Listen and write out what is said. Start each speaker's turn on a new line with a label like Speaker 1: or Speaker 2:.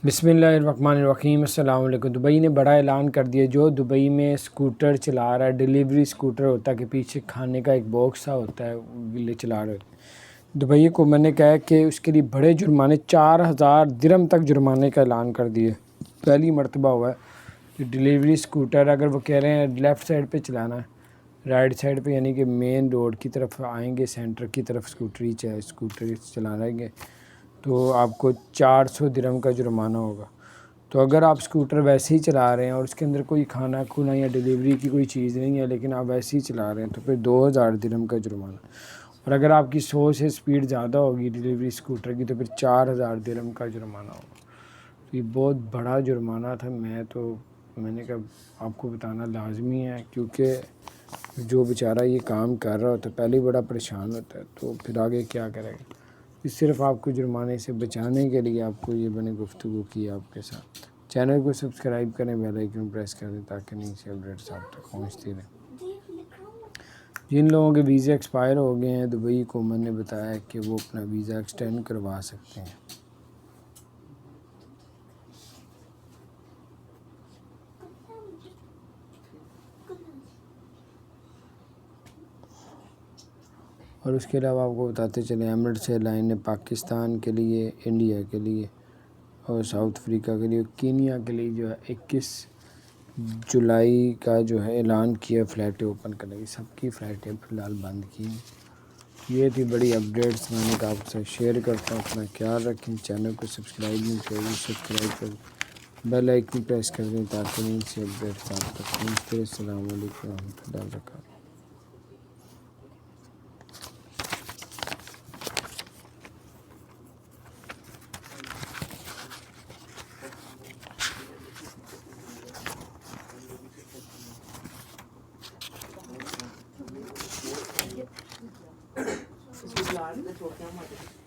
Speaker 1: बिस्मिल्लाहिर्रहमानिर्रहीम। अस्सलाम वालेकुम। दुबई ने बड़ा ऐलान कर दिया। जो दुबई में स्कूटर चला रहा है, डिलीवरी स्कूटर होता है कि पीछे खाने का एक बॉक्स सा होता है, वो चला रहे होते हैं। दुबई हुकूमत ने कहा कि उसके लिए बड़े जुर्माने 4000 दिरहम तक जुर्माने का ऐलान कर दिए। पहली मरतबा हुआ है कि डिलीवरी स्कूटर अगर वो कह रहे हैं लेफ़्ट साइड पे चलाना है, राइट साइड पे यानी कि मेन रोड की तरफ आएंगे, सेंटर की तरफ स्कूटर चलाएंगे तो आपको 400 दिरहम का जुर्माना होगा। तो अगर आप स्कूटर वैसे ही चला रहे हैं और उसके अंदर कोई खाना खुना या डिलीवरी की कोई चीज़ नहीं है, लेकिन आप वैसे ही चला रहे हैं, तो फिर 2000 दिरहम का जुर्माना। और अगर आपकी 100 से स्पीड ज़्यादा होगी डिलीवरी स्कूटर की, तो फिर 4000 दिरहम का जुर्माना होगा। तो ये बहुत बड़ा जुर्माना था। मैंने कहा आपको बताना लाजमी है, क्योंकि जो बेचारा ये काम कर रहा होता है पहले ही बड़ा परेशान होता है, तो फिर आगे क्या करेगा। सिर्फ आपको जुर्माने से बचाने के लिए आपको ये मैंने गुफ्तगू की आपके साथ। चैनल को सब्सक्राइब करें, बेल आइकन प्रेस कर दें ताकि नई सी अपडेट्स आप तक पहुँचती रहें। जिन लोगों के वीज़ा एक्सपायर हो गए हैं, दुबई हुकूमत ने बताया कि वो अपना वीज़ा एक्सटेंड करवा सकते हैं। और उसके अलावा आपको बताते चले, एमिरेट्स एयरलाइन ने पाकिस्तान के लिए, इंडिया के लिए और साउथ अफ्रीका के लिए, कीनिया के लिए जो है 21 जुलाई का जो है ऐलान किया फ़्लाइटें ओपन करने की। सबकी फ़्लाइटें फ़िलहाल बंद की हैं। ये थी बड़ी अपडेट्स, मैंने कहा आपसे शेयर करता हूँ। अपना ख्याल रखें। चैनल को सब्सक्राइब नहीं करें, सब्सक्राइब कर बेल आइकन प्रेस कर दें ताकि नई सी अपडेट्स आप तक पहुँचते रहें। अस्सलामु अलैकुम व रहमतुल्लाहि व बरकातहू।
Speaker 2: Biz var da çok yanmadık.